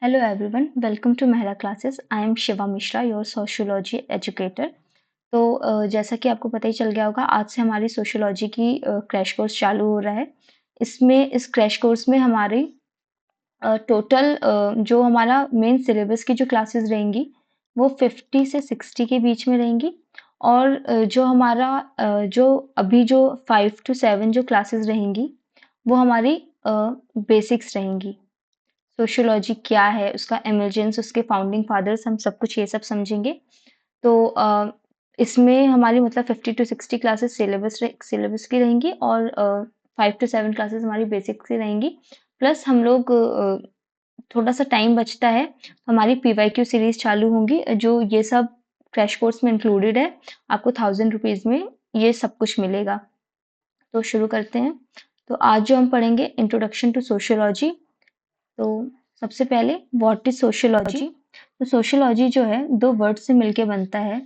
Hello everyone, welcome to Mehra Classes. I am Shiva Mishra, your sociology educator. तो जैसा कि आपको पता ही चल गया होगा, आज से हमारी सोशियोलॉजी की क्रैश कोर्स चालू हो रहा है। इस क्रैश कोर्स में हमारी टोटल जो हमारा मेन सिलेबस की जो क्लासेस रहेंगी वो 50 से 60 के बीच में रहेंगी। और जो हमारा जो अभी जो 5 to 7 जो क्लासेस रहेंगी वो हमारी बेसिक्स रहेंगी। सोशियोलॉजी क्या है, उसका इमर्जेंस, उसके फाउंडिंग फादर्स, हम सब कुछ ये सब समझेंगे। तो इसमें हमारी मतलब 50 to 60 क्लासेस सिलेबस की रहेंगी और 5 to 7 क्लासेस हमारी बेसिक्स की रहेंगी। प्लस हम लोग थोड़ा सा टाइम बचता है तो हमारी पीवाईक्यू सीरीज चालू होंगी, जो ये सब क्रैश कोर्स में इंक्लूडेड है। आपको 1000 रुपीज में ये सब कुछ मिलेगा। तो शुरू करते हैं। तो आज जो हम पढ़ेंगे इंट्रोडक्शन टू सोशियोलॉजी। तो सबसे पहले व्हाट इज सोशियोलॉजी। तो सोशियोलॉजी जो है दो वर्ड से मिलके बनता है,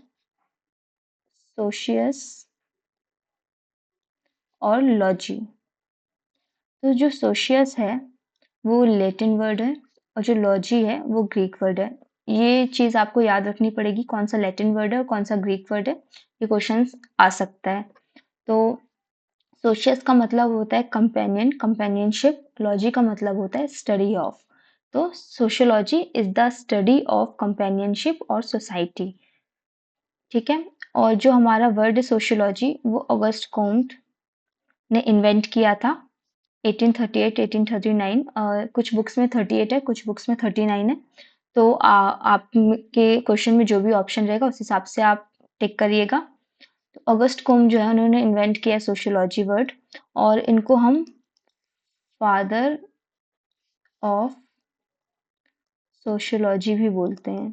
सोशियस और लॉजी। तो जो सोशियस है वो लैटिन वर्ड है और जो लॉजी है वो ग्रीक वर्ड है। ये चीज आपको याद रखनी पड़ेगी, कौन सा लैटिन वर्ड है और कौन सा ग्रीक वर्ड है। ये क्वेश्चन आ सकता है। तो सोशियस का मतलब होता है कंपेनियन, कंपेनियनशिप। लॉजी का मतलब होता है स्टडी ऑफ। तो sociology is the study of companionship और सोसाइटी। ठीक है। और जो हमारा वर्ड है सोशियोलॉजी वो ऑगस्ट कॉम्ट ने इन्वेंट किया था 1838 1839। कुछ बुक्स में 38 है, कुछ बुक्स में 39 है। तो आपके क्वेश्चन में जो भी ऑप्शन रहेगा उस हिसाब से आप टिक करिएगा। तो ऑगस्ट कॉम्ट जो है उन्होंने इन्वेंट किया सोशियोलॉजी वर्ड, और इनको हम फादर ऑफ सोशियोलॉजी भी बोलते हैं।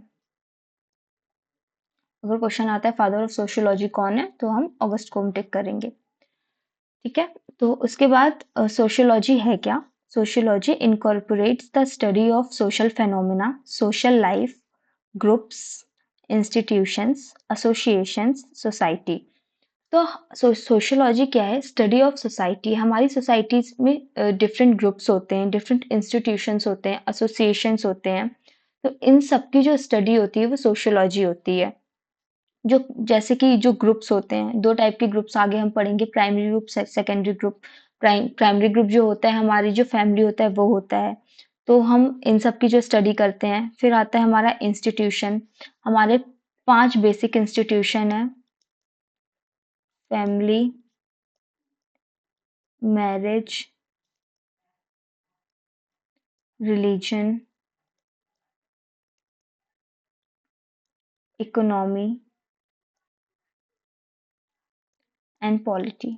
अगर क्वेश्चन आता है फादर ऑफ सोशियोलॉजी कौन है तो हम ऑगस्ट कॉम्ट टिक करेंगे। ठीक है। तो उसके बाद सोशियोलॉजी है क्या। Sociology incorporates the study of social phenomena, social life, groups, institutions, associations, society. तो सोशियोलॉजी क्या है, स्टडी ऑफ सोसाइटी। हमारी सोसाइटीज में डिफरेंट ग्रुप्स होते हैं, डिफरेंट इंस्टीट्यूशंस होते हैं, एसोसिएशंस होते हैं। तो इन सब की जो स्टडी होती है वो सोशियोलॉजी होती है। जो जैसे कि जो ग्रुप्स होते हैं, दो टाइप के ग्रुप्स आगे हम पढ़ेंगे, primary group, secondary group. Primary group जो होता है हमारी जो फैमिली होता है वो होता है। तो हम इन सब की जो स्टडी करते हैं। फिर आता है हमारा इंस्टीट्यूशन। हमारे 5 बेसिक इंस्टीट्यूशन है, family, marriage, religion, economy and polity.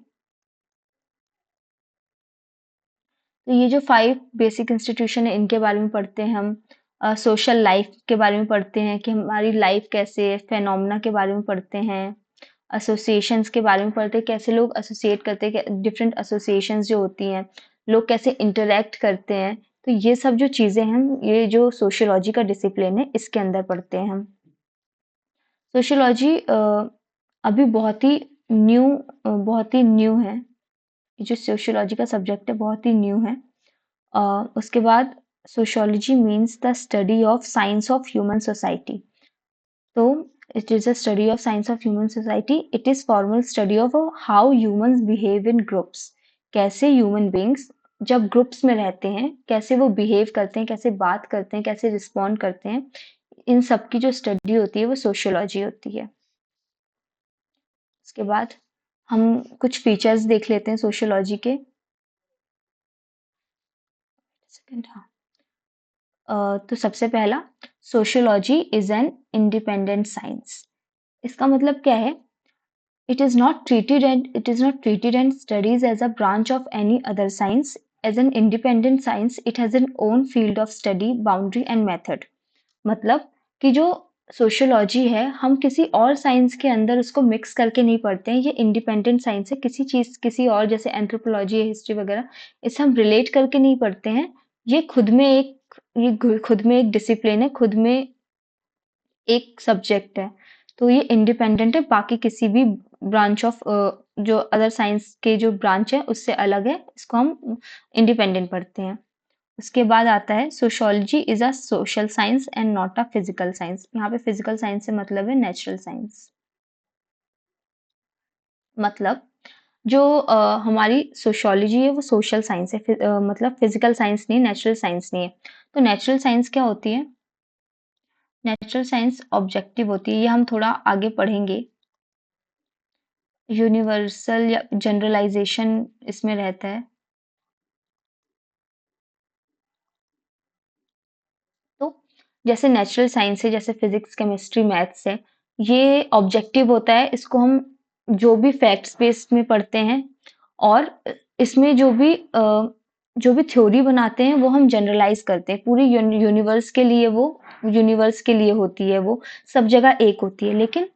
तो ये जो 5 बेसिक इंस्टीट्यूशन है इनके बारे में पढ़ते हैं हम। सोशल लाइफ के बारे में पढ़ते हैं कि हमारी लाइफ कैसे है, फेनोमेना के बारे में पढ़ते हैं, एसोसिएशंस के बारे में पढ़ते हैं, कैसे लोग एसोसिएट करते हैं, डिफरेंट एसोसिएशंस जो होती हैं, लोग कैसे इंटरेक्ट करते हैं। तो ये सब जो चीज़ें हैं, ये जो सोशियोलॉजी का डिसिप्लिन है इसके अंदर पढ़ते हैं हम। सोशियोलॉजी अभी बहुत ही न्यू है। जो सोशियोलॉजी का सब्जेक्ट है बहुत ही न्यू है। उसके बाद sociology means the study of science of human society. तो it is a study of science of human society. It is formal study of how humans behave in groups. कैसे human beings जब groups में रहते हैं कैसे वो behave करते हैं, कैसे बात करते हैं, कैसे रिस्पॉन्ड करते हैं। इन सब की जो स्टडी होती है वो सोशियोलॉजी होती है। उसके बाद हम कुछ फीचर्स देख लेते हैं सोशियोलॉजी के। सेकंड, हाँ। तो सबसे पहला, sociology is an independent science. इसका मतलब क्या है, it is not treated and studies as a branch of any other science. As an independent science it has an own field of study, boundary and method. मतलब कि जो sociology है हम किसी और साइंस के अंदर उसको मिक्स करके नहीं पढ़ते हैं। ये इंडिपेंडेंट साइंस है, किसी चीज किसी और जैसे एंथ्रोपोलॉजी या हिस्ट्री वगैरह इसे हम रिलेट करके नहीं पढ़ते हैं। ये खुद में एक डिसिप्लिन है, खुद में एक सब्जेक्ट है। तो ये इंडिपेंडेंट है, बाकी किसी भी ब्रांच ऑफ जो अदर साइंस के जो ब्रांच है उससे अलग है। इसको हम इंडिपेंडेंट पढ़ते हैं। उसके बाद आता है sociology is a social science and not a physical science. यहाँ पे फिजिकल साइंस से मतलब है नेचुरल साइंस। मतलब जो हमारी सोशियोलॉजी है वो सोशल साइंस है, मतलब फिजिकल साइंस नहीं, नेचुरल साइंस नहीं है। तो नेचुरल साइंस क्या होती है? नेचुरल साइंस ऑब्जेक्टिव होती है, ये हम थोड़ा आगे पढ़ेंगे। यूनिवर्सल या जनरलाइजेशन इसमें रहता है। तो जैसे नेचुरल साइंस है, जैसे फिजिक्स, केमिस्ट्री, मैथ्स है, ये ऑब्जेक्टिव होता है। इसको हम जो भी फैक्ट्स बेस्ड में पढ़ते हैं, और इसमें जो भी थ्योरी बनाते हैं वो हम जनरलाइज करते हैं। पूरी यूनिवर्स के लिए वो यूनिवर्स के लिए होती है, वो सब जगह एक होती है। लेकिन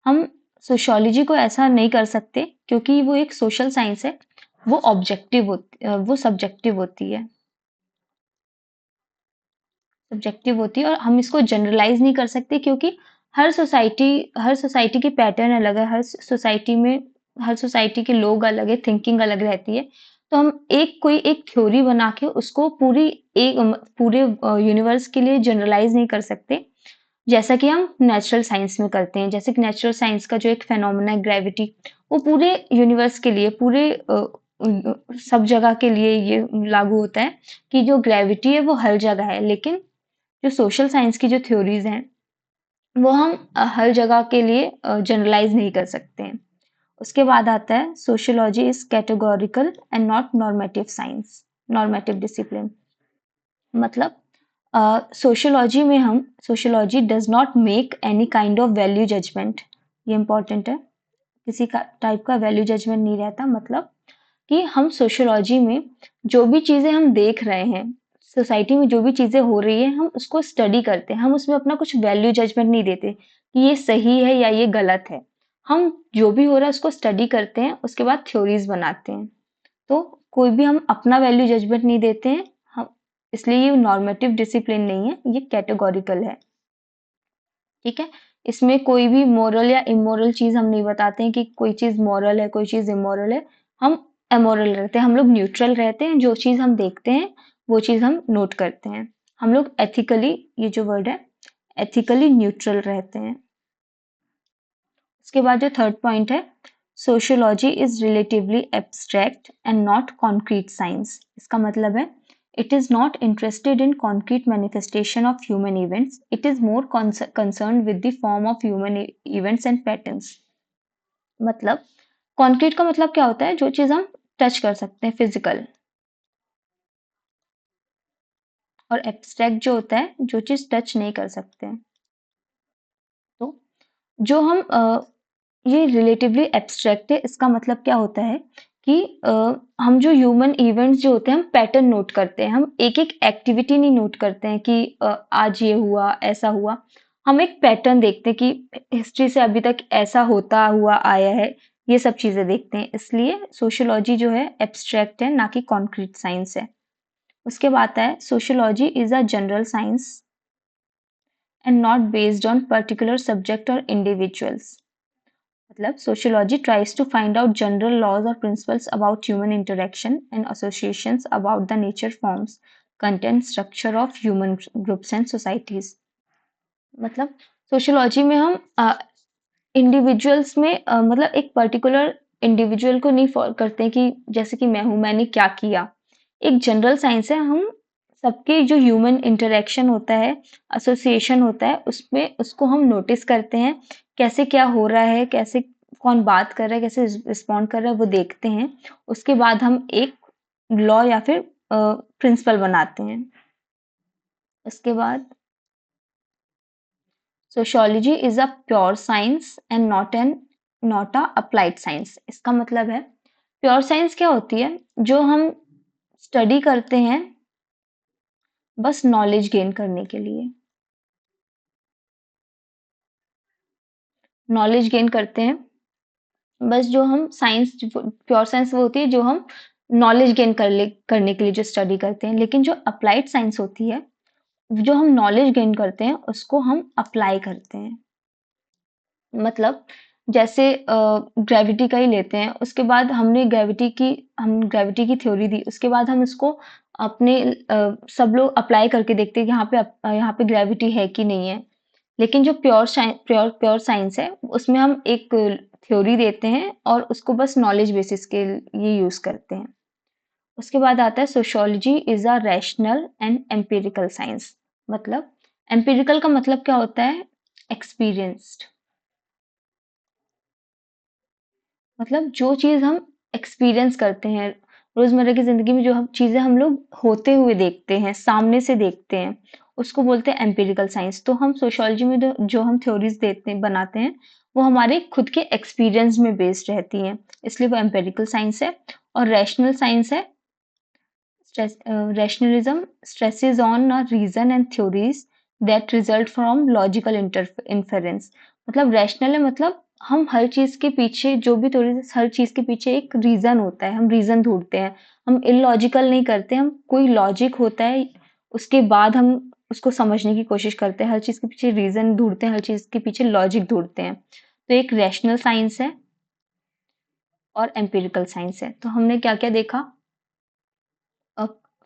हम सोशियोलॉजी को ऐसा नहीं कर सकते, क्योंकि वो एक सोशल साइंस है। वो सब्जेक्टिव होती है। सब्जेक्टिव होती है और हम इसको जनरलाइज नहीं कर सकते, क्योंकि हर सोसाइटी की पैटर्न अलग है। हर सोसाइटी के लोग अलग है, थिंकिंग अलग रहती है। तो हम कोई एक थ्योरी बना के उसको पूरे यूनिवर्स के लिए जनरलाइज नहीं कर सकते, जैसा कि हम नेचुरल साइंस में करते हैं। जैसे कि नेचुरल साइंस का जो एक फेनोमेना है ग्रेविटी, वो पूरे यूनिवर्स के लिए, सब जगह के लिए ये लागू होता है कि जो ग्रेविटी है वो हर जगह है। लेकिन जो सोशल साइंस की जो थ्योरीज हैं वो हम हर जगह के लिए जनरलाइज नहीं कर सकते हैं। उसके बाद आता है sociology is categorical and not normative science, normative discipline. मतलब सोशियोलॉजी में हम sociology does not make any kind of value judgement. ये इंपॉर्टेंट है, किसी का टाइप का वैल्यू जजमेंट नहीं रहता। मतलब कि हम सोशियोलॉजी में जो भी चीजें हम देख रहे हैं, सोसाइटी में जो भी चीजें हो रही है, हम उसको स्टडी करते हैं। हम उसमें अपना कुछ वैल्यू जजमेंट नहीं देते कि ये सही है या ये गलत है। हम जो भी हो रहा है उसको स्टडी करते हैं, उसके बाद थ्योरीज बनाते हैं। तो कोई भी हम अपना वैल्यू जजमेंट नहीं देते हैं हम, इसलिए ये नॉर्मेटिव डिसिप्लिन नहीं है, ये कैटेगोरिकल है। ठीक है। इसमें कोई भी मोरल या इमोरल चीज हम नहीं बताते हैं कि कोई चीज मोरल है, कोई चीज इमोरल है। हम अमोरल रहते हैं, हम लोग न्यूट्रल रहते हैं। जो चीज हम देखते हैं वो चीज हम नोट करते हैं। हम लोग एथिकली, ये जो वर्ड है, एथिकली न्यूट्रल रहते हैं। उसके बाद जो थर्ड पॉइंट है, sociology is relatively abstract and not concrete science. इसका मतलब है it is not interested in concrete manifestation of human events. It is more concerned with the form of human events and patterns. मतलब concrete का मतलब क्या होता है? जो चीज हम टच कर सकते हैं, फिजिकल। और एब्स्ट्रैक्ट जो होता है, जो चीज टच नहीं कर सकते हैं। तो जो ये रिलेटिवली एब्स्ट्रैक्ट है, इसका मतलब क्या होता है कि हम जो ह्यूमन इवेंट्स जो होते हैं, हम पैटर्न नोट करते हैं। हम एक एक एक्टिविटी नहीं नोट करते हैं कि आज ये हुआ, ऐसा हुआ। हम एक पैटर्न देखते हैं कि हिस्ट्री से अभी तक ऐसा होता हुआ आया है। ये सब चीजें देखते हैं। इसलिए सोशियोलॉजी जो है एब्स्ट्रैक्ट है, ना कि कॉन्क्रीट साइंस है। उसके बाद है sociology is a general science and not based on particular subject और इंडिविजुअल्स। मतलब sociology tries to find out general laws or principles about human interaction and associations about the nature, forms, content, structure of human groups and societies. मतलब sociology में हम individuals में मतलब एक particular individual को नहीं फॉलो करते हैं कि जैसे कि मैं हूं, मैंने क्या किया। एक जनरल साइंस है। हम सबके जो ह्यूमन इंटरेक्शन होता है, एसोसिएशन होता है, उसमें उसको हम नोटिस करते हैं, कैसे क्या हो रहा है, कैसे कौन बात कर रहा है, कैसे रिस्पॉन्ड कर रहा है, वो देखते हैं। उसके बाद हम एक लॉ या फिर प्रिंसिपल बनाते हैं। उसके बाद sociology is a pure science and not a applied science. इसका मतलब है प्योर साइंस क्या होती है? जो हम स्टडी करते हैं बस नॉलेज गेन करने के लिए। नॉलेज गेन करते हैं बस। जो हम साइंस, प्योर साइंस वो होती है जो हम नॉलेज गेन करने के लिए जो स्टडी करते हैं। लेकिन जो अप्लाइड साइंस होती है, जो हम नॉलेज गेन करते हैं उसको हम अप्लाई करते हैं। मतलब जैसे ग्रेविटी का ही लेते हैं, उसके बाद हम ग्रेविटी की थ्योरी दी, उसके बाद हम इसको अपने सब लोग अप्लाई करके देखते हैं कि यहाँ पे ग्रेविटी है कि नहीं है। लेकिन जो प्योर साइंस है, उसमें हम एक थ्योरी देते हैं और उसको बस नॉलेज बेसिस के लिए यूज करते हैं। उसके बाद आता है sociology is a rational and empirical science. मतलब एम्पिरिकल का मतलब क्या होता है? एक्सपीरियंस्ड। मतलब जो चीज हम एक्सपीरियंस करते हैं रोजमर्रा की जिंदगी में, जो हम चीजें हम लोग होते हुए देखते हैं, सामने से देखते हैं, उसको बोलते हैं एम्पिरिकल साइंस। तो हम सोशियोलॉजी में जो हम थ्योरीज देते हैं, बनाते हैं, वो हमारे खुद के एक्सपीरियंस में बेस्ड रहती हैं, इसलिए वो एम्पिरिकल साइंस है। और रैशनल साइंस है, rationalism stresses on a reason and theories that result from logical inference। मतलब रैशनल है, मतलब हम हर चीज के पीछे, जो भी थोड़ी हर चीज के पीछे एक रीजन होता है, हम रीजन ढूंढते हैं। हम इलॉजिकल नहीं करते, हम कोई लॉजिक होता है, उसके बाद हम उसको समझने की कोशिश करते हैं। हर चीज के पीछे रीजन ढूंढते हैं, हर चीज के पीछे लॉजिक ढूंढते हैं। तो एक रैशनल साइंस है और एम्पिरिकल साइंस है। तो हमने क्या क्या देखा?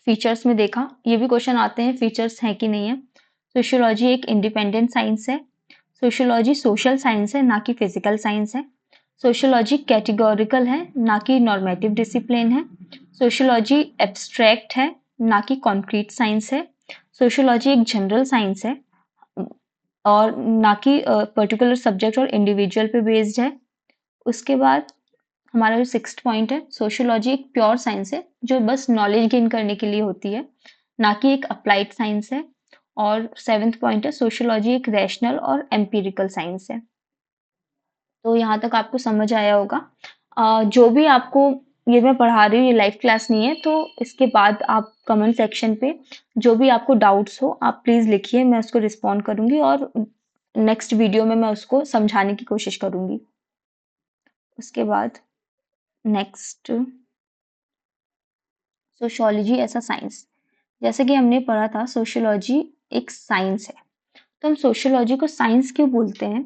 फीचर्स में देखा, ये भी क्वेश्चन आते हैं फीचर्स हैं कि नहीं है। सोशियोलॉजी एक इंडिपेंडेंट साइंस है। सोशियोलॉजी सोशल साइंस है, ना कि फिजिकल साइंस है। सोशियोलॉजी कैटेगोरिकल है, ना कि नॉर्मेटिव डिसिप्लिन है। सोशियोलॉजी एब्स्ट्रैक्ट है, ना कि कॉन्क्रीट साइंस है। सोशियोलॉजी एक जनरल साइंस है और ना कि पर्टिकुलर सब्जेक्ट और इंडिविजुअल पे बेस्ड है। उसके बाद हमारा जो सिक्स्थ पॉइंट है, सोशियोलॉजी एक प्योर साइंस है जो बस नॉलेज गेन करने के लिए होती है, ना कि एक अप्लाइड साइंस है। और सेवेंथ पॉइंट है, सोशियोलॉजी एक रैशनल और एम्पिरिकल साइंस है। तो यहाँ तक आपको समझ आया होगा। जो भी आपको ये मैं पढ़ा रही हूँ, ये लाइव क्लास नहीं है, तो इसके बाद आप कमेंट सेक्शन पे जो भी आपको डाउट्स हो आप प्लीज़ लिखिए, मैं उसको रिस्पॉन्ड करूँगी और नेक्स्ट वीडियो में मैं उसको समझाने की कोशिश करूँगी। उसके बाद नेक्स्ट, सोशियोलॉजी ऐसा साइंस। जैसे कि हमने पढ़ा था सोशियोलॉजी एक साइंस है, तो हम सोशियोलॉजी को साइंस क्यों बोलते हैं?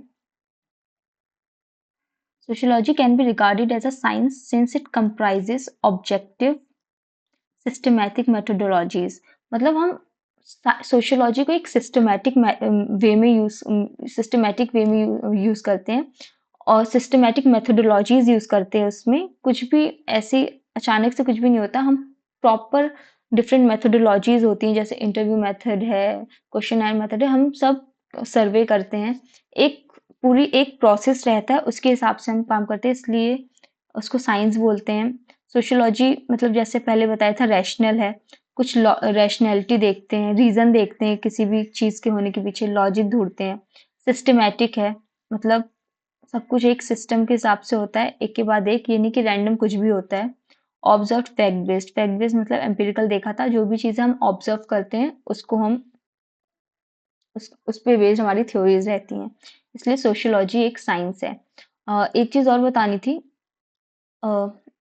Sociology can be regarded as a science since it comprises objective systematic methodologies. मतलब हम सोशियोलॉजी को एक सिस्टमैटिक वे में यूज करते हैं और सिस्टमैटिक मेथोडोलॉजीज यूज करते हैं। उसमें कुछ भी ऐसे अचानक से कुछ भी नहीं होता, हम प्रॉपर डिफरेंट मेथोडोलॉजीज होती हैं, जैसे इंटरव्यू मेथड है, क्वेश्चन आंसर मेथड है, हम सब सर्वे करते हैं। एक पूरी एक प्रोसेस रहता है, उसके हिसाब से हम काम करते हैं, इसलिए उसको साइंस बोलते हैं। सोशियोलॉजी मतलब जैसे पहले बताया था रैशनल है, कुछ रैशनैलिटी देखते हैं, रीजन देखते हैं किसी भी चीज के होने के पीछे, लॉजिक ढूंढते हैं। सिस्टमैटिक है, मतलब सब कुछ एक सिस्टम के हिसाब से होता है, एक के बाद एक, ये नहीं कि रैंडम कुछ भी होता है। ऑब्जर्व फैक्ट बेस्ड मतलब एम्पिरिकल देखा था, जो भी चीजें हम ऑब्जर्व करते हैं उसको हम उस पे बेस्ड हमारी थ्योरीज रहती हैं, इसलिए सोशियोलॉजी एक साइंस है। एक चीज और बतानी थी,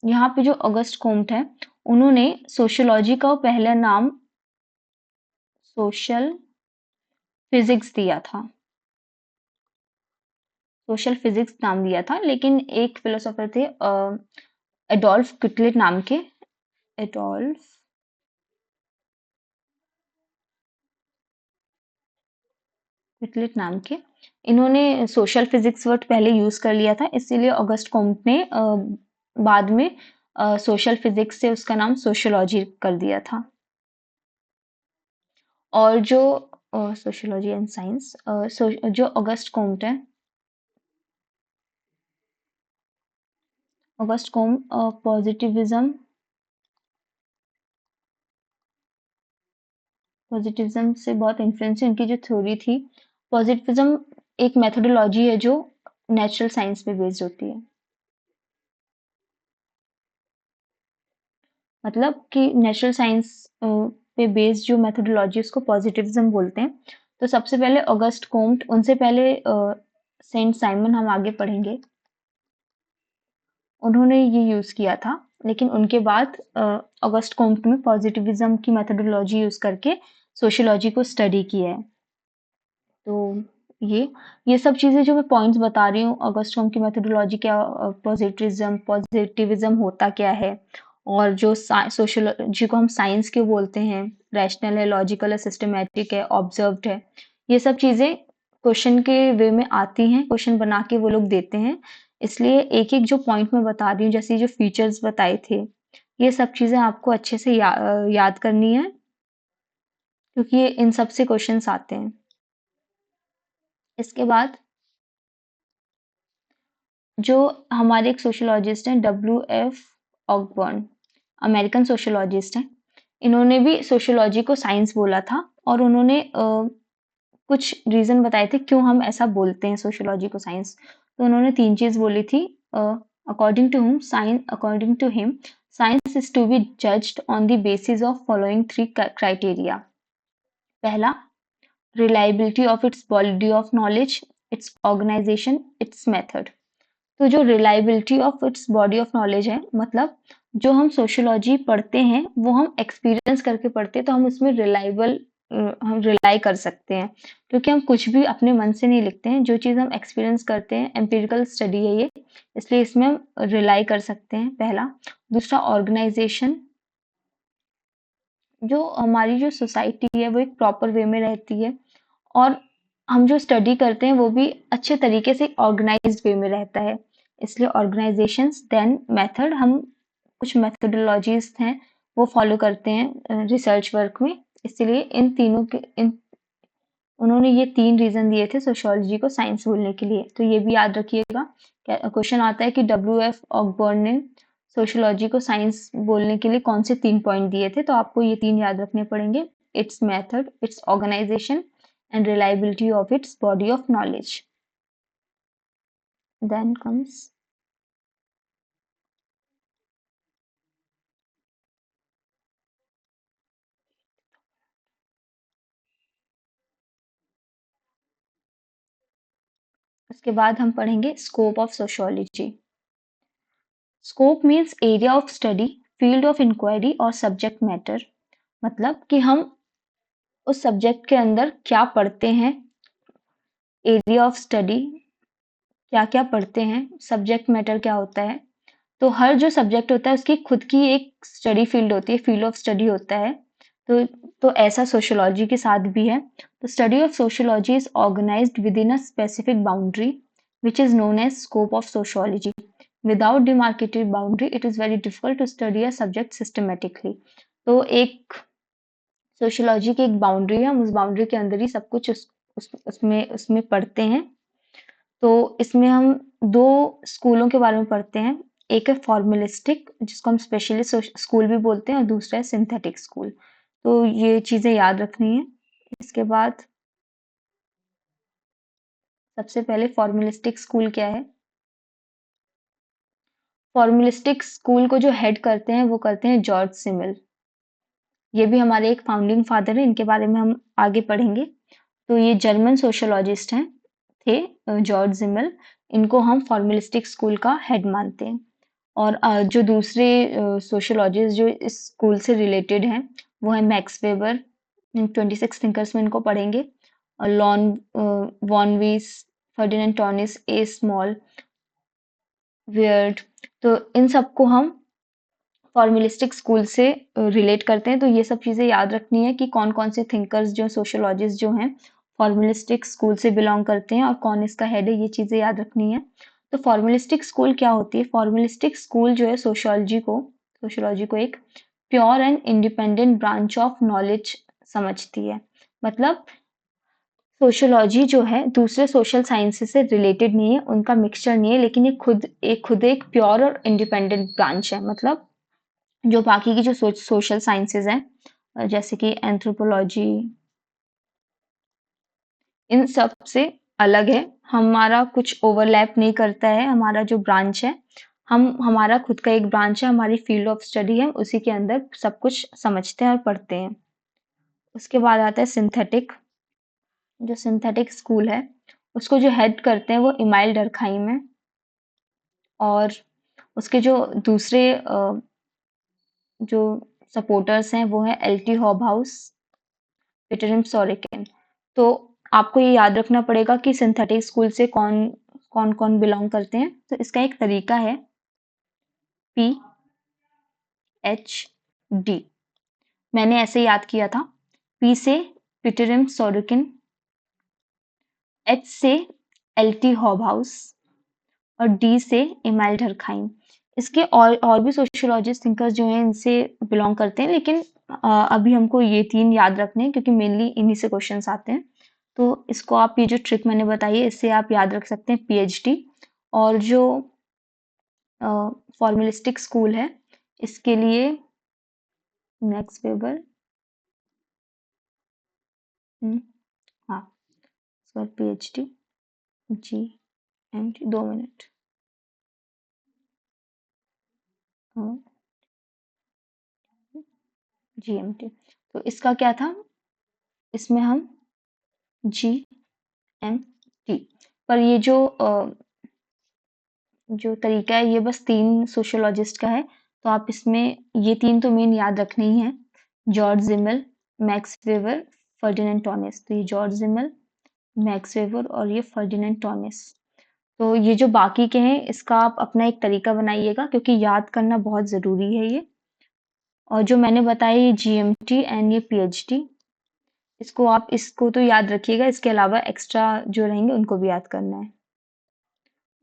यहाँ पे जो ऑगस्ट कोम्ट है, उन्होंने सोशियोलॉजी का पहला नाम सोशल फिजिक्स दिया था, सोशल फिजिक्स नाम दिया था, लेकिन एक फिलोसोफर थे एडोल्फ क्विटलेट नाम के, एडोल्फ क्विटलेट नाम के, इन्होंने सोशल फिजिक्स वर्ड पहले यूज कर लिया था, इसीलिए ऑगस्ट कोम्ट ने बाद में सोशल फिजिक्स से उसका नाम सोशियोलॉजी कर दिया था। और जो सोशियोलॉजी एंड साइंस, जो ऑगस्ट कोम्ट है, ऑगस्ट कोम्ट पॉजिटिविज्म से बहुत इन्फ्लुएंस है। उनकी जो थ्योरी थी, पॉजिटिविज्म एक मेथोडोलॉजी है जो नेचुरल साइंस पे बेस्ड होती है। मतलब कि नेचुरल साइंस पे बेस्ड जो मेथोडोलॉजी उसको पॉजिटिविज्म बोलते हैं। तो सबसे पहले ऑगस्ट कोम्ट, उनसे पहले सेंट साइमन, हम आगे पढ़ेंगे, उन्होंने ये यूज किया था। लेकिन उनके बाद ऑगस्ट कोम्ट में पॉजिटिविज्म की मेथोडोलॉजी यूज करके सोशियोलॉजी को स्टडी किया है। तो ये ये सब चीज़ें जो मैं पॉइंट्स बता रही हूँ, ऑगस्ट्रोम की मेथोडोलॉजी क्या, पॉजिटिविज्म होता क्या है, और जो सोशियोलॉजी को हम साइंस क्यों बोलते हैं, रैशनल है, लॉजिकल है, सिस्टमैटिक है, ऑब्जर्व्ड है, ये सब चीज़ें क्वेश्चन के वे में आती हैं, क्वेश्चन बना के वो लोग देते हैं। इसलिए एक-एक जो पॉइंट मैं बता रही हूँ, जैसे जो फीचर्स बताए थे, ये सब चीज़ें आपको अच्छे से याद करनी है, क्योंकि ये इन सब से क्वेश्चंस आते हैं। इसके बाद जो हमारे एक सोशियोलॉजिस्ट हैं, W.F. ऑकबर्न, अमेरिकन सोशियोलॉजिस्ट हैं। इन्होंने भी सोशियोलॉजी को साइंस बोला था, और उन्होंने कुछ रीजन बताए थे क्यों हम ऐसा बोलते हैं सोशियोलॉजी को साइंस। तो उन्होंने तीन चीज बोली थी। According to him science is to be judged on the basis of following three criteria. पहला, reliability of its body of knowledge, its organisation, its method. तो जो reliability of its body of knowledge है, मतलब जो हम sociology पढ़ते हैं वो हम एक्सपीरियंस करके पढ़ते हैं, तो हम उसमें रिलायबल, हम रिलाई कर सकते हैं, क्योंकि हम कुछ भी अपने मन से नहीं लिखते हैं। जो चीज़ हम एक्सपीरियंस करते हैं, एम्पिरिकल स्टडी है ये, इसलिए इसमें हम रिलाई कर सकते हैं, पहला। दूसरा, ऑर्गेनाइजेशन, जो हमारी जो सोसाइटी है वो एक प्रॉपर वे में रहती है, और हम जो स्टडी करते हैं वो भी अच्छे तरीके से ऑर्गेनाइज्ड वे में रहता है, इसलिए ऑर्गेनाइजेशंस। देन मेथड, हम कुछ मेथोडोलॉजीज हैं वो फॉलो करते हैं रिसर्च वर्क में, इसलिए इन तीनों के इन उन्होंने ये तीन रीजन दिए थे सोशियोलॉजी को साइंस बोलने के लिए, तो ये भी याद रखिएगा। क्वेश्चन आता है कि W.F. ऑकबर्न ने सोशियोलॉजी को साइंस बोलने के लिए कौन से तीन पॉइंट दिए थे, तो आपको ये तीन याद रखने पड़ेंगे: its method, its organisation, and reliability of its body of knowledge. Then comes, उसके बाद हम पढ़ेंगे scope of sociology. Scope means area of study, field of inquiry और सब्जेक्ट मैटर। मतलब कि हम उस सब्जेक्ट के अंदर क्या पढ़ते हैं, एरिया ऑफ स्टडी क्या क्या पढ़ते हैं, सब्जेक्ट मैटर क्या होता है। तो हर जो सब्जेक्ट होता है उसकी खुद की एक स्टडी फील्ड होती है, फील्ड ऑफ स्टडी होता है। तो ऐसा सोशियोलॉजी के साथ भी है। तो study of sociology is organised within a specific boundary which is known as scope of sociology. Without demarcated boundary it is very difficult to study a subject systematically. तो एक सोशियोलॉजी की एक boundary है, हम उस boundary के अंदर ही सब कुछ उसमें पढ़ते हैं। तो इसमें हम दो स्कूलों के बारे में पढ़ते हैं। एक है फॉर्मलिस्टिक, जिसको हम स्पेशलिस्ट स्कूल भी बोलते हैं, और दूसरा है सिंथेटिक स्कूल। तो ये चीज़ें याद रखनी है। इसके बाद सबसे पहले फॉर्मलिस्टिक स्कूल क्या है। फॉर्मलिस्टिक स्कूल को जो हेड करते हैं वो करते हैं जॉर्ज सिमिल। ये भी हमारे एक फाउंडिंग फादर है, इनके बारे में हम आगे पढ़ेंगे। तो ये जर्मन सोशियोलॉजिस्ट हैं, थे जॉर्ज सिमिल। इनको हम फॉर्मलिस्टिक स्कूल का हेड मानते हैं। और जो दूसरे सोशियोलॉजिस्ट जो इस स्कूल से रिलेटेड हैं वो है मैक्स वेबर। 26 थिंकर्स में इनको पढ़ेंगे। और लॉन वॉन वीस, फर्डिनेंड टॉनिस, ए स्मॉल, वियर्ड। तो इन सबको हम फॉर्मुलिस्टिक स्कूल से रिलेट करते हैं। तो ये सब चीज़ें याद रखनी है कि कौन कौन से थिंकर्स जो सोशियोलॉजिस्ट जो हैं फॉर्मुलिस्टिक स्कूल से बिलोंग करते हैं और कौन इसका हेड है, ये चीज़ें याद रखनी है। तो फॉर्मुलिस्टिक स्कूल क्या होती है। फॉर्मुलिस्टिक स्कूल जो है सोशियोलॉजी को एक pure and independent branch of knowledge समझती है। मतलब सोशियोलॉजी जो है दूसरे सोशल साइंसेस से रिलेटेड नहीं है, उनका मिक्सचर नहीं है, लेकिन ये खुद एक प्योर और इंडिपेंडेंट ब्रांच है। मतलब जो बाकी की जो सोशल साइंसेज हैं, जैसे कि एंथ्रोपोलॉजी, इन सब से अलग है। हमारा कुछ ओवरलैप नहीं करता है। हमारा जो ब्रांच है, हमारा खुद का एक ब्रांच है, हमारी फील्ड ऑफ स्टडी है, उसी के अंदर सब कुछ समझते हैं और पढ़ते हैं। उसके बाद आता है सिंथेटिक। जो सिंथेटिक स्कूल है उसको जो हेड करते हैं वो इमाइल डरखाइम है, और उसके जो दूसरे जो सपोर्टर्स हैं वो है एल टी हॉबहाउस, पीटर सोरेकिन। तो आपको ये याद रखना पड़ेगा कि सिंथेटिक स्कूल से कौन कौन कौन बिलोंग करते हैं। तो इसका एक तरीका है PhD। मैंने ऐसे याद किया था। P से पीटरम सोरोकिन, H से LT हॉबहाउस और D से इमाइल डर्कहाइम। इसके और भी सोशियोलॉजिस्ट थिंकर्स जो हैं इनसे बिलोंग करते हैं, लेकिन अभी हमको ये 3 याद रखने हैं क्योंकि मेनली इन्हीं से क्वेश्चंस आते हैं। तो इसको आप ये जो ट्रिक मैंने बताई है इससे आप याद रख सकते हैं PhD। और जो फॉर्मलिस्टिक स्कूल है इसके लिए मैक्स वेबर, हाँ, इसका PhD GMT, 2 मिनट, GMT। तो इसका क्या था, इसमें हम GMT पर ये जो तरीका है ये बस 3 सोशियोलॉजिस्ट का है। तो आप इसमें ये 3 तो मेन याद रखने ही हैं, George Simmel, Max Weber, Ferdinand Tonnies. तो ये जॉर्ज जिमल, मैक्स वेबर और ये फर्डिनेंड टॉनिस। तो ये जो बाकी के हैं इसका आप अपना एक तरीका बनाइएगा क्योंकि याद करना बहुत ज़रूरी है ये। और जो मैंने बताया ये GMT एंड ये PhD, इसको तो याद रखिएगा, इसके अलावा एक्स्ट्रा जो रहेंगे उनको भी याद करना है।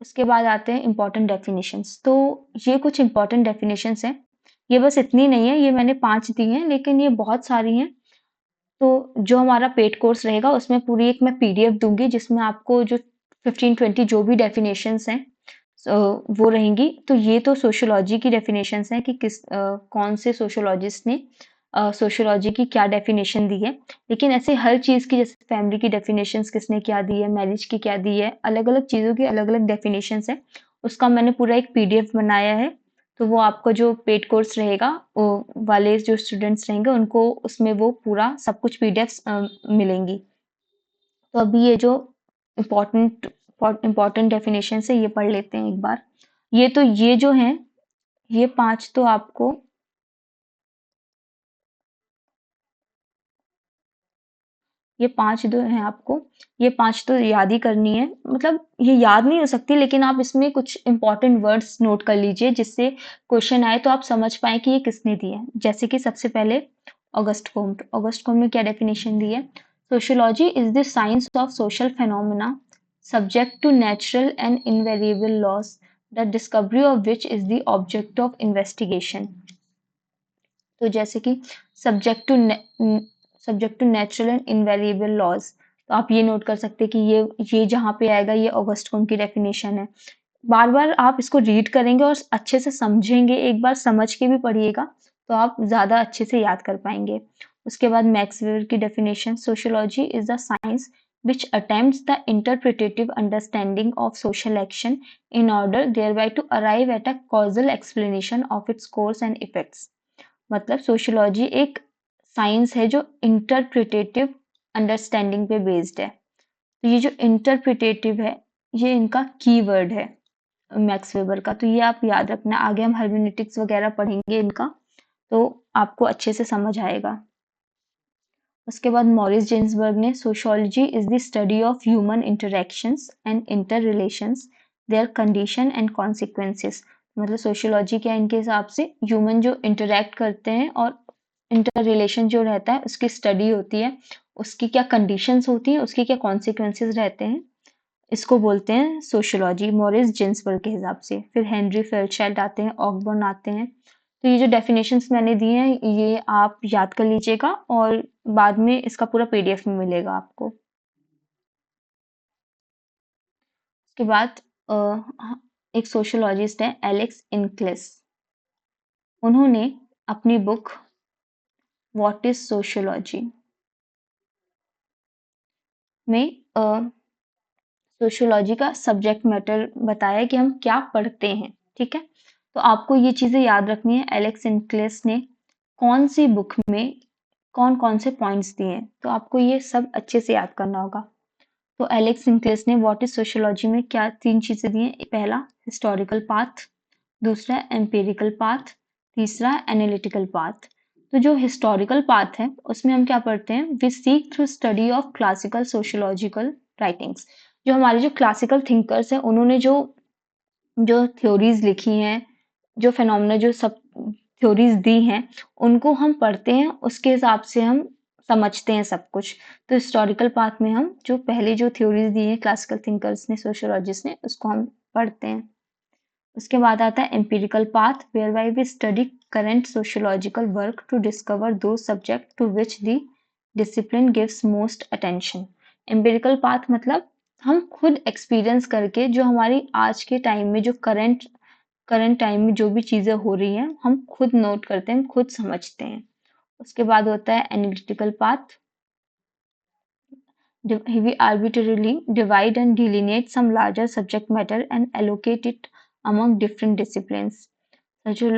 उसके बाद आते हैं इम्पॉर्टेंट डेफिनेशंस। तो ये कुछ इम्पॉर्टेंट डेफिनेशंस हैं। ये बस इतनी नहीं है, ये मैंने 5 दी हैं लेकिन ये बहुत सारी हैं। तो जो हमारा पेड कोर्स रहेगा उसमें पूरी एक मैं PDF दूंगी जिसमें आपको जो 15-20 जो भी डेफिनेशंस हैं वो रहेंगी। तो ये तो सोशियोलॉजी की डेफिनेशंस हैं कि कौन से सोशियोलॉजिस्ट ने सोशियोलॉजी की क्या डेफिनेशन दी है। लेकिन ऐसे हर चीज़ की, जैसे फैमिली की डेफिनेशंस किसने क्या दी है, मैरिज की क्या दी है, अलग अलग चीज़ों की अलग अलग डेफिनेशंस है। उसका मैंने पूरा एक PDF बनाया है। तो वो आपको जो पेड कोर्स रहेगा वो वाले जो स्टूडेंट्स रहेंगे उनको उसमें वो पूरा सब कुछ PDFs मिलेंगी। तो अभी ये जो इम्पोर्टेंट इम्पोर्टेंट डेफिनेशन है ये पढ़ लेते हैं एक बार। ये जो हैं ये 5 तो आपको ये 5 जो हैं आपको ये 5 तो याद ही करनी है। मतलब ये याद नहीं हो सकती लेकिन आप इसमें कुछ इंपॉर्टेंट वर्ड्स नोट कर लीजिए जिससे क्वेश्चन आए तो आप समझ पाए कि ये किसने दिए हैं। जैसे कि सबसे पहले ऑगस्ट कॉम्ट। ऑगस्ट कॉम्ट ने क्या डेफिनेशन दी है, sociology is the science of social phenomena subject to natural and invariable laws the discovery of which is the object of investigation. तो जैसे कि subject to subject to natural and invariable laws, तो आप ये note कर सकते हैं कि ये जहाँ पे आएगा ये ऑगस्ट कॉम्ट की डेफिनेशन है। बार बार आप इसको रीड करेंगे और अच्छे से समझेंगे, एक बार समझ के भी पढ़िएगा तो आप ज़्यादा अच्छे से याद कर पाएंगे। उसके बाद मैक्स वेबर की definition, sociology is the science which attempts the interpretative understanding of social action in order thereby to arrive at a causal explanation of its course and effects। मतलब सोशियोलॉजी एक साइंस है जो interpretative understanding पे based है। तो ये जो interpretative है ये इनका कीवर्ड है मैक्स वेबर का। तो ये आप याद रखना, आगे हम हर्मेनेटिक्स वगैरह पढ़ेंगे इनका तो आपको अच्छे से समझ आएगा। उसके बाद मॉरिस जिन्सबर्ग ने, sociology is the study of human interactions and inter relations, there condition and consequences. मतलब सोशियोलॉजी क्या इनके हिसाब से ह्यूमन जो इंटरेक्ट करते हैं और इंटर रिलेशन जो रहता है उसकी स्टडी होती है, उसकी क्या कंडीशंस होती हैं, उसके क्या कॉन्सिक्वेंसेस रहते हैं, इसको बोलते हैं सोशियोलॉजी मॉरिस जिन्सबर्ग के हिसाब से। फिर हेनरी फेयरचाइल्ड आते हैं, ऑकबर्न आते हैं। तो ये जो डेफिनेशंस मैंने दिए हैं ये आप याद कर लीजिएगा और बाद में इसका पूरा PDF में मिलेगा आपको। उसके बाद एक सोशियोलॉजिस्ट है एलेक्स इनक्लेस। उन्होंने अपनी बुक व्हाट इज सोशियोलॉजी में सोशियोलॉजी का सब्जेक्ट मैटर बताया कि हम क्या पढ़ते हैं। ठीक है, तो आपको ये चीज़ें याद रखनी है, एलेक्स इनक्लेस ने कौन सी बुक में कौन कौन से पॉइंट्स दिए हैं, तो आपको ये सब अच्छे से याद करना होगा। तो एलेक्स इनक्लेस ने व्हाट इज सोशियोलॉजी में क्या 3 चीज़ें दी हैं, पहला हिस्टोरिकल पाथ, दूसरा एम्पिरिकल पाथ, तीसरा एनालिटिकल पाथ। तो जो हिस्टोरिकल पाथ है उसमें हम क्या पढ़ते हैं, we seek through study of classical sociological writings. जो हमारे जो क्लासिकल थिंकर्स हैं उन्होंने जो जो थ्योरीज लिखी हैं, जो फिनोमेना जो सब थ्योरीज दी हैं, उनको हम पढ़ते हैं, उसके हिसाब से हम समझते हैं सब कुछ। तो हिस्टोरिकल पाथ में हम जो पहले जो थ्योरीज दी हैं क्लासिकल थिंकर्स ने, सोशियोलॉजिस्ट ने, उसको हम पढ़ते हैं। उसके बाद आता है empirical path, whereby we study current sociological work to discover those subject to which the discipline gives most attention. Empirical path मतलब हम खुद एक्सपीरियंस करके जो हमारी आज के टाइम में जो करंट करंट टाइम में जो भी चीज़ें हो रही हैं हम खुद नोट करते हैं, हम खुद समझते हैं। उसके बाद होता है analytical path, we arbitrarily divide and delineate some larger subject matter and allocate it among different disciplines.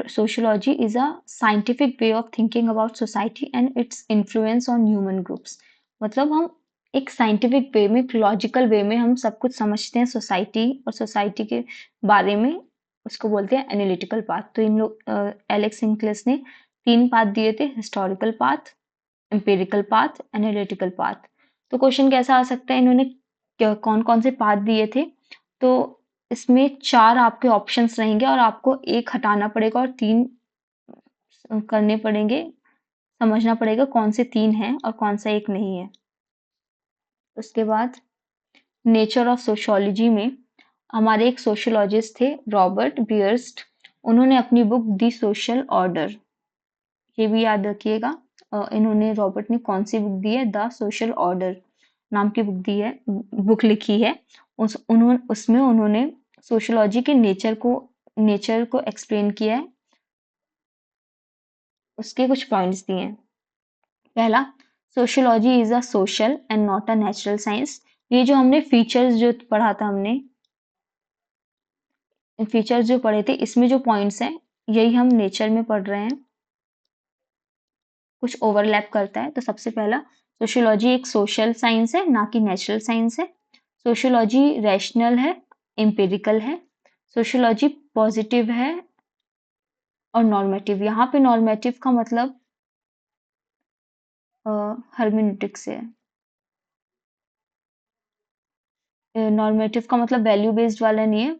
Sociology is a scientific way of thinking about society and its influence on human groups. मतलब हम एक scientific way में, एक logical वे में हम सब कुछ समझते हैं सोसाइटी और सोसाइटी के बारे में, उसको बोलते हैं एनालिटिकल पाथ। तो इन लोग एलेक्स सिंक्लेस ने 3 पाथ दिए थे, historical path, empirical path, analytical path. तो क्वेश्चन कैसा आ सकता है, इन्होंने कौन कौन से पाथ दिए थे, तो इसमें 4 आपके ऑप्शंस रहेंगे और आपको 1 हटाना पड़ेगा और 3 करने पड़ेंगे, समझना पड़ेगा कौन से 3 हैं और कौन सा 1 नहीं है। उसके बाद नेचर ऑफ सोशियोलॉजी में हमारे एक सोशियोलॉजिस्ट थे रॉबर्ट बियर्स्ट, उन्होंने अपनी बुक दी सोशल ऑर्डर, ये भी याद रखिएगा। इन्होंने रॉबर्ट ने कौन सी बुक दी है, द सोशल ऑर्डर नाम की बुक दी है, बुक लिखी है। उसमें उन्होंने सोशियोलॉजी के नेचर को एक्सप्लेन किया है, उसके कुछ पॉइंट्स दिए हैं। पहला, sociology is a social and not a natural science. ये जो हमने फीचर्स जो पढ़ा था, हमने फीचर्स जो पढ़े थे, इसमें जो पॉइंट्स हैं यही हम नेचर में पढ़ रहे हैं, कुछ ओवरलैप करता है। तो सबसे पहला, सोशियोलॉजी एक सोशल साइंस है, ना कि नेचुरल साइंस है। सोशियोलॉजी रैशनल है, एम्पिरिकल है। सोशियोलॉजी पॉजिटिव है और नॉर्मेटिव। यहाँ पे नॉर्मेटिव का मतलब हर्मेनेटिक्स से है। नॉर्मेटिव का मतलब वैल्यू बेस्ड वाला नहीं है,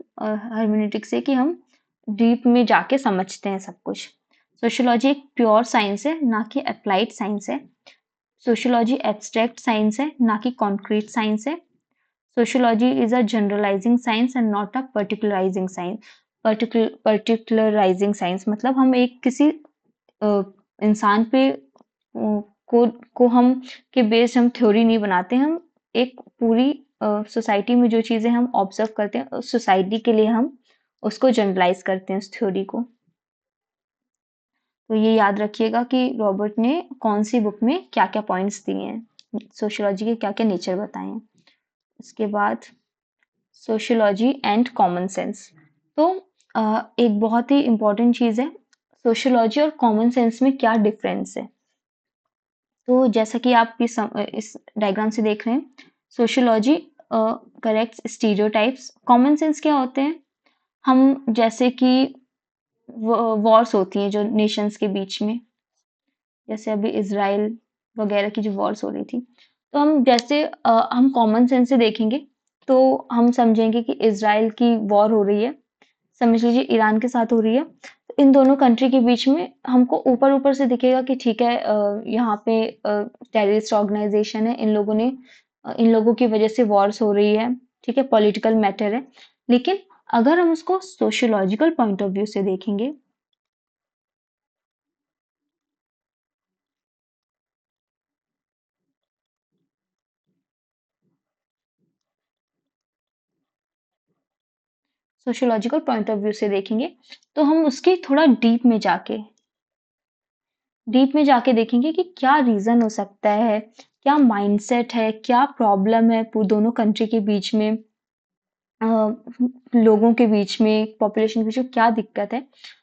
हर्मेनेटिक्स से कि हम डीप में जाके समझते हैं सब कुछ। सोशियोलॉजी एक प्योर साइंस है, ना कि अप्लाइड साइंस है। सोशियोलॉजी एब्स्ट्रैक्ट साइंस है, ना कि कॉन्क्रीट साइंस है। Sociology is a generalising science and not a particularising science. Particularising science मतलब हम एक किसी इंसान पे को हम के बेस्ड हम थ्योरी नहीं बनाते, हम एक पूरी सोसाइटी में जो चीज़ें हम ऑब्जर्व करते हैं उस सोसाइटी के लिए हम उसको जनरलाइज करते हैं उस थ्योरी को। तो ये याद रखिएगा कि रॉबर्ट ने कौन सी बुक में क्या क्या पॉइंट्स दिए हैं, सोशियोलॉजी के क्या क्या नेचर बताए हैं। उसके बाद सोशियोलॉजी एंड कॉमन सेंस। तो एक बहुत ही इम्पोर्टेंट चीज़ है, सोशियोलॉजी और कॉमन सेंस में क्या डिफरेंस है। तो जैसा कि आप इस डायग्राम से देख रहे हैं, sociology corrects stereotypes. Common sense क्या होते हैं, हम जैसे कि वॉर्स होती हैं जो नेशंस के बीच में, जैसे अभी इजराइल वगैरह की जो वॉर्स हो रही थी, तो हम जैसे हम कॉमन सेंस से देखेंगे तो हम समझेंगे कि इजराइल की वॉर हो रही है, समझ लीजिए ईरान के साथ हो रही है। तो इन दोनों कंट्री के बीच में हमको ऊपर ऊपर से दिखेगा कि ठीक है, यहाँ पे टेररिस्ट ऑर्गेनाइजेशन है, इन लोगों की वजह से वॉर्स हो रही है, ठीक है, पॉलिटिकल मैटर है। लेकिन अगर हम उसको सोशियोलॉजिकल पॉइंट ऑफ व्यू से देखेंगे, सोशियोलॉजिकल पॉइंट ऑफ व्यू से देखेंगे तो हम उसके थोड़ा डीप में जाके देखेंगे कि क्या रीजन हो सकता है, क्या माइंडसेट है, क्या प्रॉब्लम है दोनों कंट्री के बीच में, लोगों के बीच में, पॉपुलेशन के बीच में क्या दिक्कत है।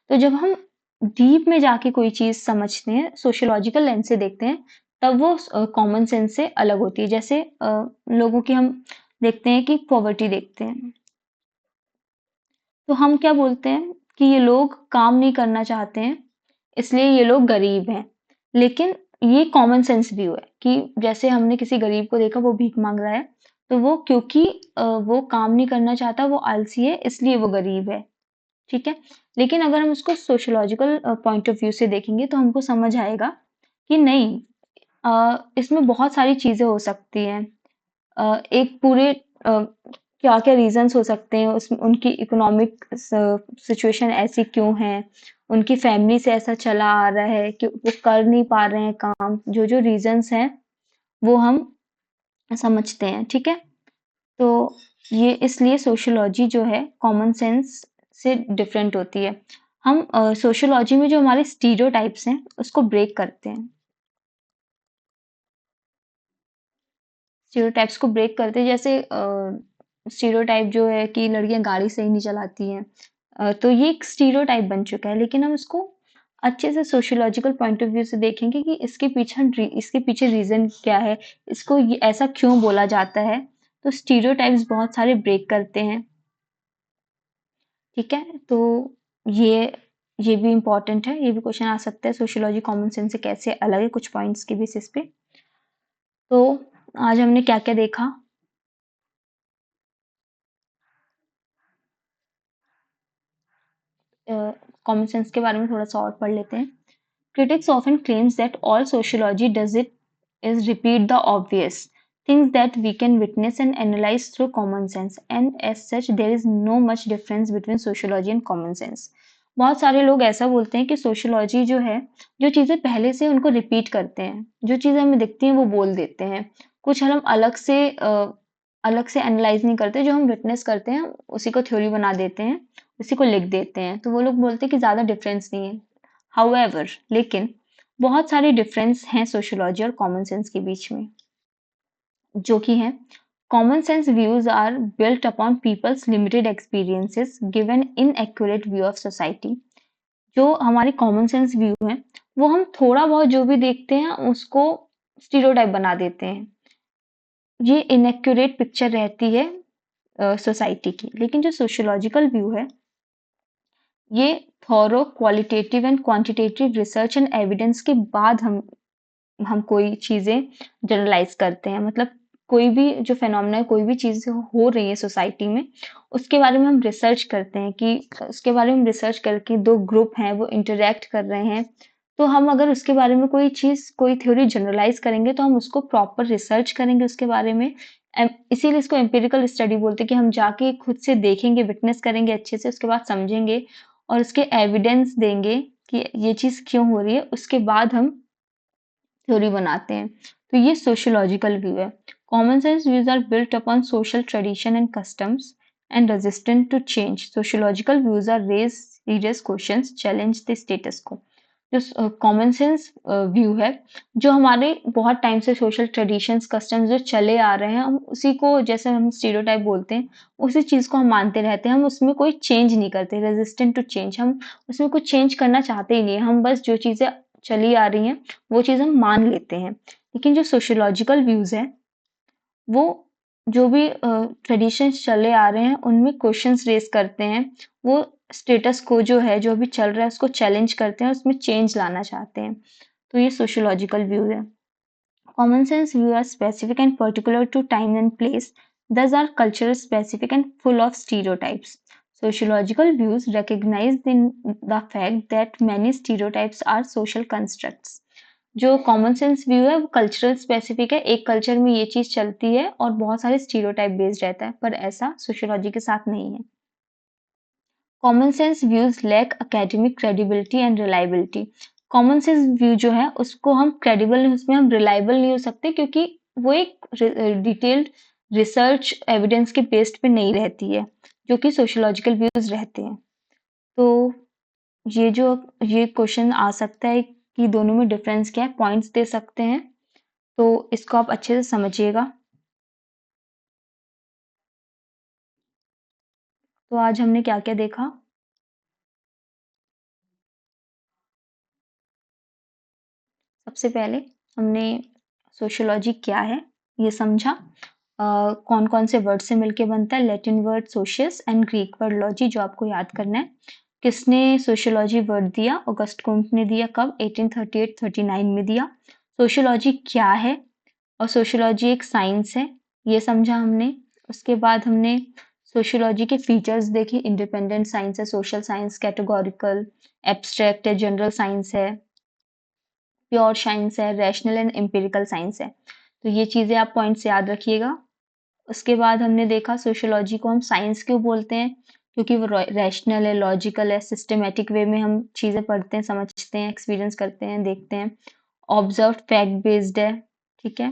तो जब हम डीप में जाके कोई चीज समझते हैं, सोशियोलॉजिकल लेंस से देखते हैं, तब वो कॉमन सेंस से अलग होती है। जैसे लोगों की हम देखते हैं कि पॉवर्टी देखते हैं, तो हम क्या बोलते हैं कि ये लोग काम नहीं करना चाहते हैं, इसलिए ये लोग गरीब हैं। लेकिन ये कॉमन सेंस व्यू है कि जैसे हमने किसी गरीब को देखा वो भीख मांग रहा है, तो वो क्योंकि वो काम नहीं करना चाहता, वो आलसी है, इसलिए वो गरीब है। ठीक है? लेकिन अगर हम उसको सोशियोलॉजिकल पॉइंट ऑफ व्यू से देखेंगे तो हमको समझ आएगा कि नहीं, इसमें बहुत सारी चीजें हो सकती हैं। एक पूरे क्या-क्या रीजंस हो सकते हैं, उस उनकी इकोनॉमिक सिचुएशन ऐसी क्यों है, उनकी फैमिली से ऐसा चला आ रहा है कि वो कर नहीं पा रहे हैं काम, जो जो रीजंस हैं वो हम समझते हैं। ठीक है? तो ये इसलिए सोशियोलॉजी जो है कॉमन सेंस से डिफरेंट होती है। हम सोशियोलॉजी में जो हमारे स्टीरियोटाइप्स हैं उसको ब्रेक करते हैं। स्टीरियोटाइप्स को ब्रेक करते हैं, जैसे स्टीरियोटाइप जो है कि लड़कियां गाड़ी सही नहीं चलाती हैं, तो ये एक स्टीरियोटाइप बन चुका है, लेकिन हम इसको अच्छे से सोशियोलॉजिकल पॉइंट ऑफ व्यू से देखेंगे कि इसके पीछे रीजन क्या है, इसको ऐसा क्यों बोला जाता है। तो स्टीरियोटाइप्स बहुत सारे ब्रेक करते हैं। ठीक है? तो ये ये भी इम्पोर्टेंट है, ये भी क्वेश्चन आ सकता है, सोशियोलॉजी कॉमन सेंस से कैसे अलग है कुछ पॉइंट्स के बेसिस पे। तो आज हमने क्या क्या देखा। कॉमन सेंस के बारे में थोड़ा सा और पढ़ लेते हैं। Critics often claims that all sociology does it is repeat the obvious things that we can witness and analyze through common sense, and as such there is no much difference between sociology and common sense. बहुत सारे लोग ऐसा बोलते हैं कि sociology जो है, जो चीज़ें पहले से उनको रिपीट करते हैं, जो चीज़ें हमें दिखती हैं वो बोल देते हैं, कुछ हम अलग से एनालाइज नहीं करते, जो हम विटनेस करते हैं उसी को थ्योरी बना देते हैं, उसी को लिख देते हैं। तो वो लोग बोलते हैं कि ज़्यादा डिफरेंस नहीं है। हाउएवर, लेकिन बहुत सारे डिफरेंस हैं सोशियोलॉजी और कॉमन सेंस के बीच में, जो कि हैं common sense views are built upon people's limited experiences given inaccurate view of society. जो हमारे कॉमन सेंस व्यू है वो हम थोड़ा बहुत जो भी देखते हैं उसको स्टीरियोटाइप बना देते हैं, ये इनएक्यूरेट पिक्चर रहती है सोसाइटी की। लेकिन जो सोशियोलॉजिकल व्यू है ये thorough qualitative and quantitative research and evidence के बाद हम कोई चीजें जनरलाइज करते हैं। मतलब कोई भी जो फेनोमेना है, कोई भी चीज हो रही है सोसाइटी में, उसके बारे में हम रिसर्च करते हैं कि उसके बारे में रिसर्च करके दो ग्रुप हैं वो इंटरेक्ट कर रहे हैं, तो हम अगर उसके बारे में कोई चीज कोई थ्योरी जनरलाइज करेंगे तो हम उसको प्रॉपर रिसर्च करेंगे उसके बारे में। इसीलिए इसको एम्पिरिकल स्टडी बोलते हैं कि हम जाके खुद से देखेंगे, विटनेस करेंगे अच्छे से, उसके बाद समझेंगे और उसके एविडेंस देंगे कि ये चीज क्यों हो रही है, उसके बाद हम थ्योरी बनाते हैं। तो ये सोशियोलॉजिकल व्यू है। Common sense views are built upon social tradition and customs and resistant to change. Sociological views are raise serious questions, challenge the status quo. जो कॉमन सेंस व्यू है, जो हमारे बहुत टाइम से सोशल ट्रेडिशंस कस्टम्स जो चले आ रहे हैं, हम उसी को, जैसे हम स्टीरियोटाइप बोलते हैं, उसी चीज को हम मानते रहते हैं, हम उसमें कोई चेंज नहीं करते, रेजिस्टेंट टू चेंज, हम उसमें कुछ चेंज करना चाहते ही नहीं है, हम बस जो चीजें चली आ रही हैं वो चीज हम मान लेते हैं। लेकिन जो सोशियोलॉजिकल व्यूज है वो जो भी ट्रेडिशंस चले आ रहे हैं उनमें क्वेश्चंस रेज करते हैं, वो स्टेटस को जो है जो अभी चल रहा है उसको चैलेंज करते हैं, उसमें चेंज लाना चाहते हैं। तो ये सोशियोलॉजिकल व्यू है। Common sense view are specific and particular to time and place, thus are cultural specific and full of stereotypes. Sociological views recognize the fact that many stereotypes are social constructs. जो common sense view है वो cultural specific है, एक culture में ये चीज चलती है और बहुत सारे स्टीरियोटाइप बेस्ड रहता है, पर ऐसा सोशियोलॉजी के साथ नहीं है। Common sense views lack academic credibility and reliability. Common sense view जो है उसको हम क्रेडिबल, उसमें हम रिलायबल नहीं हो सकते, क्योंकि वो एक डिटेल्ड रिसर्च एविडेंस के बेस्ड पे नहीं रहती है, जो कि सोशियोलॉजिकल व्यूज रहते हैं। तो ये जो ये क्वेश्चन आ सकता है कि दोनों में डिफरेंस क्या है, पॉइंट्स दे सकते हैं, तो इसको आप अच्छे से समझिएगा। तो आज हमने क्या क्या देखा। सबसे पहले हमने सोशियोलॉजी क्या है ये समझा, कौन कौन से वर्ड से मिलके बनता है, Latin word socius and Greek word logy जो आपको याद करना है। किसने सोशियोलॉजी वर्ड दिया? ऑगस्ट कॉम्ट ने दिया। कब? 1838-39 में दिया। सोशियोलॉजी क्या है? और सोशियोलॉजी एक साइंस है, ये समझा हमने। उसके बाद हमने सोशियोलॉजी के फीचर्स देखे। इंडिपेंडेंट साइंस है, सोशल साइंस, कैटेगोरिकल, एब्स्ट्रैक्ट है, जनरल साइंस है, प्योर साइंस है, रैशनल एंड एम्पिरिकल साइंस है। तो ये चीज़ें आप पॉइंट्स याद रखिएगा। उसके बाद हमने देखा सोशियोलॉजी को हम साइंस क्यों बोलते हैं, क्योंकि वो रैशनल है, लॉजिकल है, सिस्टमेटिक वे में हम चीज़ें पढ़ते हैं, समझते हैं, एक्सपीरियंस करते हैं, देखते हैं। ऑब्जर्व फैक्ट बेस्ड है, ठीक है।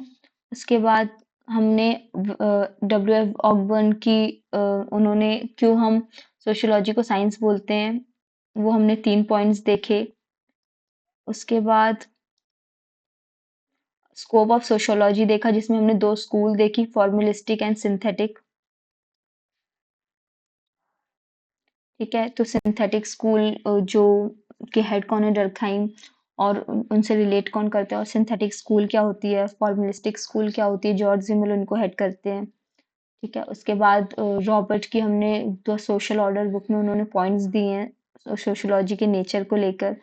उसके बाद हमने डब्ल्यू एफ ऑकबर्न की उन्होंने क्यों हम सोशियोलॉजी को साइंस बोलते हैं, वो हमने 3 पॉइंट्स देखे। उसके बाद स्कोप ऑफ सोशियोलॉजी देखा, जिसमें हमने 2 स्कूल देखी, फॉर्मलिस्टिक एंड सिंथेटिक, ठीक है। तो सिंथेटिक स्कूल जो के हेड कौन है, डर्कहाइम, और उनसे रिलेट कौन करता है, और सिंथेटिक स्कूल क्या होती है, फॉर्मलिस्टिक स्कूल क्या होती है, जॉर्ज जिमल उनको हेड करते हैं, ठीक है। उसके बाद रॉबर्ट की हमने द सोशल ऑर्डर बुक में उन्होंने पॉइंट्स दिए हैं सोशियोलॉजी के नेचर को लेकर,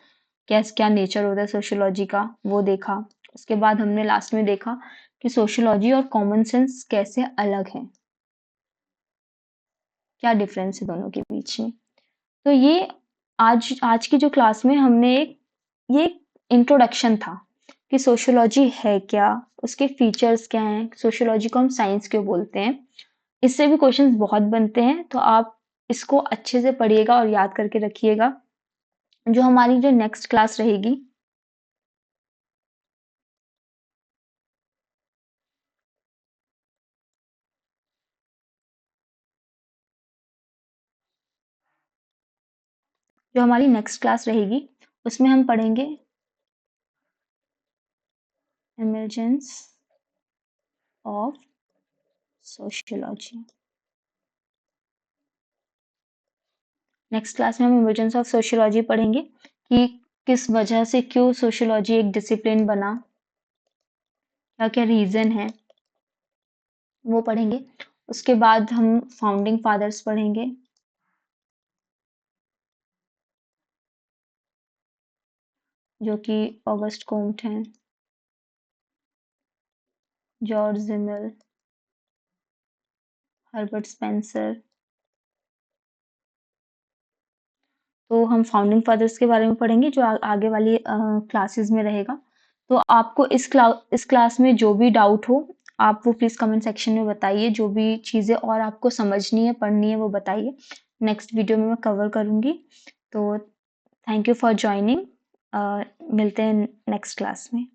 क्या क्या नेचर होता है सोशियोलॉजी का, वो देखा। उसके बाद हमने लास्ट में देखा कि सोशियोलॉजी और कॉमन सेंस कैसे अलग है, क्या डिफरेंस है दोनों के बीच में। तो ये आज आज की जो क्लास में हमने ये इंट्रोडक्शन था कि सोशियोलॉजी है क्या, उसके फीचर्स क्या हैं, सोशियोलॉजी को हम साइंस क्यों बोलते हैं। इससे भी क्वेश्चंस बहुत बनते हैं, तो आप इसको अच्छे से पढ़िएगा और याद करके रखिएगा। जो हमारी जो नेक्स्ट क्लास रहेगी, जो हमारी नेक्स्ट क्लास रहेगी उसमें हम पढ़ेंगे emergence of sociology. Next class में हम इमर्जेंस ऑफ सोशियोलॉजी पढ़ेंगे कि किस वजह से, क्यों सोशियोलॉजी एक डिसिप्लिन बना, क्या क्या रीजन है, वो पढ़ेंगे। उसके बाद हम फाउंडिंग फादर्स पढ़ेंगे, जो कि ऑगस्ट कॉम्ट हैं, जॉर्ज जिमल, हर्बर्ट स्पेंसर। तो हम फाउंडिंग फादर्स के बारे में पढ़ेंगे, जो आगे वाली क्लासेस में रहेगा। तो आपको इस क्लास में जो भी डाउट हो, आप वो प्लीज़ कमेंट सेक्शन में बताइए। जो भी चीज़ें और आपको समझनी है, पढ़नी है, वो बताइए। नेक्स्ट वीडियो में मैं कवर करूँगी। तो थैंक यू फॉर जॉइनिंग। मिलते हैं नेक्स्ट क्लास में।